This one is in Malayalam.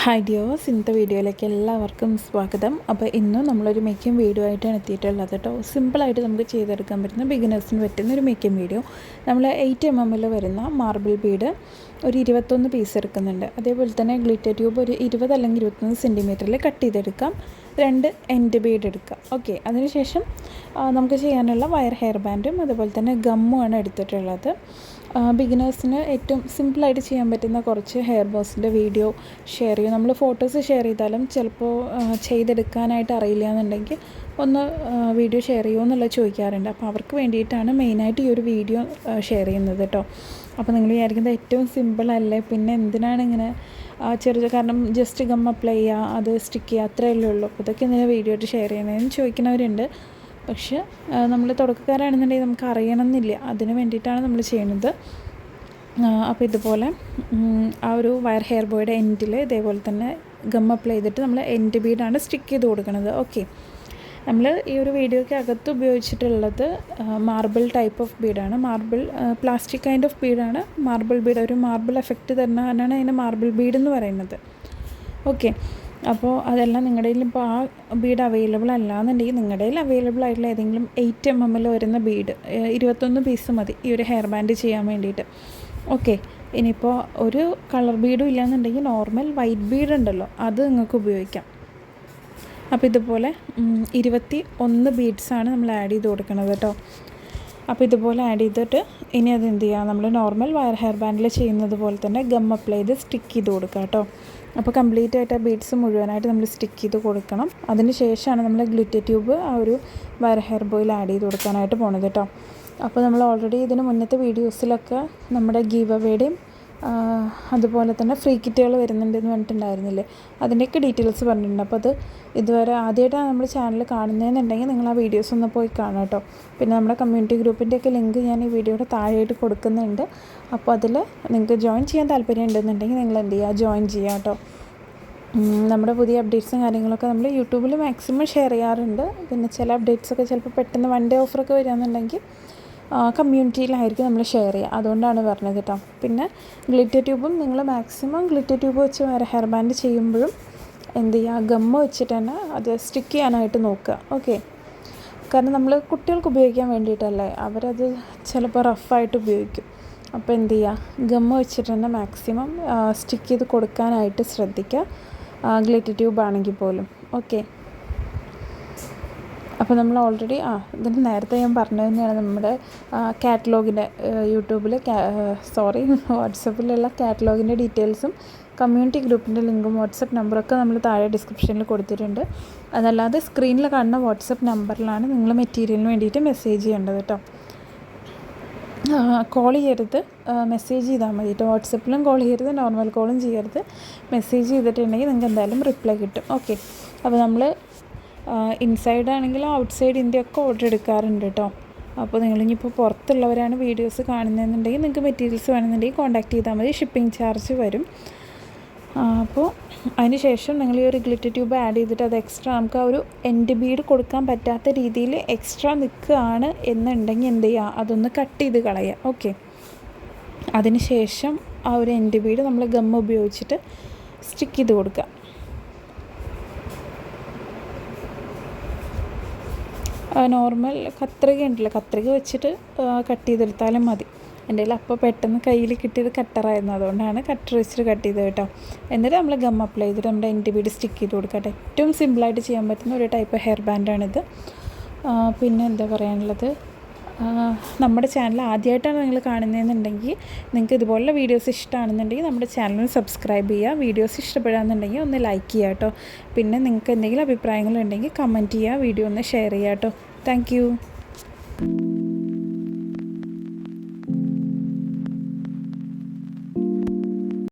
ഹായ് ഡിയേഴ്സ്, ഇന്നത്തെ വീഡിയോയിലേക്ക് എല്ലാവർക്കും സ്വാഗതം. അപ്പോൾ ഇന്നും നമ്മളൊരു മേക്കിംഗ് വീഡിയോ ആയിട്ടാണ് എത്തിയിട്ടുള്ളത് കേട്ടോ. സിമ്പിളായിട്ട് നമുക്ക് ചെയ്തെടുക്കാൻ പറ്റുന്ന ബിഗിനേഴ്സിന് പറ്റുന്ന ഒരു മേക്കിംഗ് വീഡിയോ. നമ്മൾ 8 mm വരുന്ന മാർബിൾ ബീഡ് ഒരു 21 പീസ് എടുക്കുന്നുണ്ട്. അതേപോലെ തന്നെ ഗ്ലിറ്റർ ട്യൂബ് ഒരു 20 അല്ലെങ്കിൽ 21 സെൻറ്റിമീറ്ററിൽ കട്ട് ചെയ്തെടുക്കാം. 2 എൻഡ് ബീഡ് എടുക്കാം. ഓക്കെ, അതിനുശേഷം നമുക്ക് ചെയ്യാനുള്ള വയർ ഹെയർ ബാൻഡും അതുപോലെ തന്നെ ഗമ്മുമാണ് എടുത്തിട്ടുള്ളത്. ബിഗിനേഴ്സിന് ഏറ്റവും സിമ്പിളായിട്ട് ചെയ്യാൻ പറ്റുന്ന കുറച്ച് ഹെയർ ബോസിൻ്റെ വീഡിയോ ഷെയർ ചെയ്യും. നമ്മൾ ഫോട്ടോസ് ഷെയർ ചെയ്താലും ചിലപ്പോൾ ചെയ്തെടുക്കാനായിട്ട് അറിയില്ല എന്നുണ്ടെങ്കിൽ ഒന്ന് വീഡിയോ ഷെയർ ചെയ്യുമോ എന്നുള്ളത് ചോദിക്കാറുണ്ട്. അപ്പോൾ അവർക്ക് വേണ്ടിയിട്ടാണ് മെയിനായിട്ട് ഈ ഒരു വീഡിയോ ഷെയർ ചെയ്യുന്നത് കേട്ടോ. അപ്പോൾ നിങ്ങൾ വിചാരിക്കുന്നത് ഏറ്റവും സിമ്പിളല്ലേ, പിന്നെ എന്തിനാണ് ഇങ്ങനെ കാരണം ജസ്റ്റ് ഗം അപ്ലൈ ചെയ്യുക, അത് സ്റ്റിക്ക് ചെയ്യുക, അത്രയല്ലേ ഉള്ളൂ. അപ്പോൾ ഇതൊക്കെ എന്തിനാണ് വീഡിയോ ആയിട്ട് ഷെയർ ചെയ്യുന്നതെന്ന് ചോദിക്കുന്നവരുണ്ട്. പക്ഷേ നമ്മൾ തുടക്കക്കാരാണെന്നുണ്ടെങ്കിൽ നമുക്ക് അറിയണമെന്നില്ല, അതിന് വേണ്ടിയിട്ടാണ് നമ്മൾ ചെയ്യുന്നത്. അപ്പോൾ ഇതുപോലെ ആ ഒരു വയർ ഹെയർ ബോയുടെ എൻഡിൽ ഇതേപോലെ തന്നെ ഗം അപ്ലൈ ചെയ്തിട്ട് നമ്മൾ എൻഡ് ബീഡാണ് സ്റ്റിക്ക് ചെയ്ത് കൊടുക്കുന്നത്. ഓക്കെ, നമ്മൾ ഈ ഒരു വീഡിയോയ്ക്ക് അകത്ത് ഉപയോഗിച്ചിട്ടുള്ളത് മാർബിൾ ടൈപ്പ് ഓഫ് ബീഡാണ്. മാർബിൾ പ്ലാസ്റ്റിക് കൈൻഡ് ഓഫ് ബീഡാണ് മാർബിൾ ബീഡ്. ഒരു മാർബിൾ എഫക്റ്റ് തരുന്നതാണ് അതിന് മാർബിൾ ബീഡ് എന്ന് പറയുന്നത്. ഓക്കെ, അപ്പോൾ അതെല്ലാം നിങ്ങളുടെ കയ്യിൽ ഇപ്പോൾ ആ ബീഡ് അവൈലബിൾ അല്ല എന്നുണ്ടെങ്കിൽ നിങ്ങളുടെ കയ്യിൽ അവൈലബിൾ ആയിട്ടുള്ള ഏതെങ്കിലും 8 mm വരുന്ന ബീഡ് 21 പീസ് മതി ഈ ഒരു ഹെയർ ബാൻഡ് ചെയ്യാൻ വേണ്ടിയിട്ട്. ഓക്കെ, ഇനിയിപ്പോൾ ഒരു കളർ ബീഡും ഇല്ലയെന്നുണ്ടെങ്കിൽ നോർമൽ വൈറ്റ് ബീഡ് ഉണ്ടല്ലോ, അത് നിങ്ങൾക്ക് ഉപയോഗിക്കാം. അപ്പോൾ ഇതുപോലെ 21 ബീഡ്സാണ് നമ്മൾ ആഡ് ചെയ്ത് കൊടുക്കുന്നത് കേട്ടോ. അപ്പോൾ ഇതുപോലെ ആഡ് ചെയ്തിട്ട് ഇനി അത് എന്ത് ചെയ്യുക, നമ്മൾ നോർമൽ വയർ ഹെയർ ബാൻഡിൽ ചെയ്യുന്നത് പോലെ തന്നെ ഗം അപ്ലൈ ചെയ്ത് സ്റ്റിക്ക് ചെയ്ത് കൊടുക്കുക കേട്ടോ. അപ്പോൾ കംപ്ലീറ്റ് ആയിട്ട് ആ ബീഡ്സ് മുഴുവനായിട്ട് നമ്മൾ സ്റ്റിക്ക് ചെയ്ത് കൊടുക്കണം. അതിന് ശേഷമാണ് നമ്മൾ ഗ്ലിറ്റർ ട്യൂബ് ആ ഒരു വയർ ഹെയർ ബോയിൽ ആഡ് ചെയ്ത് കൊടുക്കാനായിട്ട് പോണത് കേട്ടോ. അപ്പോൾ നമ്മൾ ഓൾറെഡി ഇതിന് മുന്നത്തെ വീഡിയോസിലൊക്കെ നമ്മുടെ ഗീവ് അവേയുടെയും അതുപോലെ തന്നെ ഫ്രീ കിറ്റുകൾ വരുന്നുണ്ടെന്ന് പറഞ്ഞിട്ടുണ്ടായിരുന്നില്ലേ, അതിൻ്റെയൊക്കെ ഡീറ്റെയിൽസ് പറഞ്ഞിട്ടുണ്ട്. അപ്പോൾ അത് ഇതുവരെ ആദ്യമായിട്ടാണ് നമ്മൾ ചാനൽ കാണുന്നതെന്നുണ്ടെങ്കിൽ നിങ്ങൾ ആ വീഡിയോസ് ഒന്ന് പോയി കാണാം കേട്ടോ. പിന്നെ നമ്മുടെ കമ്മ്യൂണിറ്റി ഗ്രൂപ്പിൻ്റെയൊക്കെ ലിങ്ക് ഞാൻ ഈ വീഡിയോയുടെ താഴെയായിട്ട് കൊടുക്കുന്നുണ്ട്. അപ്പോൾ അതിൽ നിങ്ങൾക്ക് ജോയിൻ ചെയ്യാൻ താല്പര്യം ഉണ്ടെന്നുണ്ടെങ്കിൽ നിങ്ങൾ എന്ത് ചെയ്യുക, ജോയിൻ ചെയ്യുക കേട്ടോ. നമ്മുടെ പുതിയ അപ്ഡേറ്റ്സും കാര്യങ്ങളൊക്കെ നമ്മൾ യൂട്യൂബിൽ മാക്സിമം ഷെയർ ചെയ്യാറുണ്ട്. പിന്നെ ചില അപ്ഡേറ്റ്സൊക്കെ ചിലപ്പോൾ പെട്ടെന്ന് 1 ഡേ ഓഫറൊക്കെ വരികയാണെന്നുണ്ടെങ്കിൽ കമ്മ്യൂണിറ്റിയിലായിരിക്കും നമ്മൾ ഷെയർ ചെയ്യുക, അതുകൊണ്ടാണ് പറഞ്ഞത് കേട്ടോ. പിന്നെ ഗ്ലിറ്റർ ട്യൂബും നിങ്ങൾ മാക്സിമം ഗ്ലിറ്റർ ട്യൂബ് വെച്ച് വേറെ ഹെയർ ബാൻഡ് ചെയ്യുമ്പോഴും എന്ത് ചെയ്യുക, ഗമ്മ് വെച്ചിട്ട് തന്നെ അത് സ്റ്റിക്ക് ചെയ്യാനായിട്ട് നോക്കുക. ഓക്കെ, കാരണം നമ്മൾ കുട്ടികൾക്ക് ഉപയോഗിക്കാൻ വേണ്ടിയിട്ടല്ലേ, അവരത് ചിലപ്പോൾ റഫായിട്ട് ഉപയോഗിക്കും. അപ്പോൾ എന്ത് ചെയ്യുക, ഗമ്മ് വെച്ചിട്ട് തന്നെ മാക്സിമം സ്റ്റിക്ക് ചെയ്ത് കൊടുക്കാനായിട്ട് ശ്രദ്ധിക്കുക, ഗ്ലിറ്റർ ട്യൂബ് ആണെങ്കിൽ പോലും. ഓക്കെ, അപ്പോൾ നമ്മൾ ഓൾറെഡി ഇതിന് നേരത്തെ ഞാൻ പറഞ്ഞത് തന്നെയാണ് നമ്മുടെ കാറ്റലോഗിൻ്റെ യൂട്യൂബിൽ വാട്സപ്പിലുള്ള കാറ്റലോഗിൻ്റെ ഡീറ്റെയിൽസും കമ്മ്യൂണിറ്റി ഗ്രൂപ്പിൻ്റെ ലിങ്കും വാട്സപ്പ് നമ്പറൊക്കെ നമ്മൾ താഴെ ഡിസ്ക്രിപ്ഷനിൽ കൊടുത്തിട്ടുണ്ട്. അതല്ലാതെ സ്ക്രീനിൽ കാണുന്ന വാട്സപ്പ് നമ്പറിലാണ് നിങ്ങൾ മെറ്റീരിയലിന് വേണ്ടിയിട്ട് മെസ്സേജ് ചെയ്യേണ്ടത് കേട്ടോ. കോൾ ചെയ്യരുത്, മെസ്സേജ് ചെയ്താൽ മതി കേട്ടോ. വാട്സപ്പിലും കോൾ ചെയ്യരുത്, നോർമൽ കോളും ചെയ്യരുത്. മെസ്സേജ് ചെയ്തിട്ടുണ്ടെങ്കിൽ നിങ്ങൾക്ക് എന്തായാലും റിപ്ലൈ കിട്ടും. ഓക്കെ, അപ്പോൾ നമ്മൾ ഇൻസൈഡ് ആണെങ്കിലും ഔട്ട്സൈഡ് ഇന്ത്യയൊക്കെ ഓർഡർ എടുക്കാറുണ്ട് കേട്ടോ. അപ്പോൾ നിങ്ങളിനിപ്പോൾ പുറത്തുള്ളവരാണ് വീഡിയോസ് കാണുന്നതെന്നുണ്ടെങ്കിൽ നിങ്ങൾക്ക് മെറ്റീരിയൽസ് വേണമെന്നുണ്ടെങ്കിൽ കോൺടാക്ട് ചെയ്താൽ മതി, ഷിപ്പിംഗ് ചാർജ് വരും. അപ്പോൾ അതിന് ശേഷം നിങ്ങൾ ഈ ഒരു ഗ്ലിറ്റർ ട്യൂബ് ആഡ് ചെയ്തിട്ട് അത് എക്സ്ട്രാ നമുക്ക് ആ ഒരു എൻഡ് ബീഡ് കൊടുക്കാൻ പറ്റാത്ത രീതിയിൽ എക്സ്ട്രാ നിൽക്കുകയാണ് എന്നുണ്ടെങ്കിൽ എന്ത് ചെയ്യുക, അതൊന്ന് കട്ട് ചെയ്ത് കളയുക. ഓക്കെ, അതിന് ശേഷം ആ ഒരു എൻഡ് ബീഡ് നമ്മൾ ഗം ഉപയോഗിച്ചിട്ട് സ്റ്റിക്ക് ചെയ്ത് കൊടുക്കുക. നോർമൽ കത്രിക ഉണ്ടല്ലോ, കത്രിക വെച്ചിട്ട് കട്ട് ചെയ്തെടുത്താലും മതി. എൻ്റെ കയ്യിൽ അപ്പോൾ പെട്ടെന്ന് കയ്യിൽ കിട്ടിയത് കട്ടറായിരുന്നു, അതുകൊണ്ടാണ് കട്ടർ വെച്ചിട്ട് കട്ട് ചെയ്തത് കേട്ടോ. എന്നിട്ട് നമ്മൾ ഗം അപ്ലൈ ചെയ്തിട്ട് നമ്മുടെ എൻഡ് ബീഡ് സ്റ്റിക്ക് ചെയ്ത് കൊടുക്കട്ടെ. ഏറ്റവും സിമ്പിളായിട്ട് ചെയ്യാൻ പറ്റുന്ന ഒരു ടൈപ്പ് ഹെയർ ബാൻഡാണിത്. പിന്നെ എന്താ പറയാനുള്ളത്, നമ്മുടെ ചാനൽ ആദ്യമായിട്ടാണ് നിങ്ങൾ കാണുന്നതെന്നുണ്ടെങ്കിൽ നിങ്ങൾക്ക് ഇതുപോലുള്ള വീഡിയോസ് ഇഷ്ടമാണെന്നുണ്ടെങ്കിൽ നമ്മുടെ ചാനൽ സബ്സ്ക്രൈബ് ചെയ്യുക. വീഡിയോസ് ഇഷ്ടപ്പെടാമെന്നുണ്ടെങ്കിൽ ഒന്ന് ലൈക്ക് ചെയ്യുക കേട്ടോ. പിന്നെ നിങ്ങൾക്ക് എന്തെങ്കിലും അഭിപ്രായങ്ങളുണ്ടെങ്കിൽ കമൻറ്റ് ചെയ്യുക, വീഡിയോ ഒന്ന് ഷെയർ ചെയ്യുക കേട്ടോ. താങ്ക്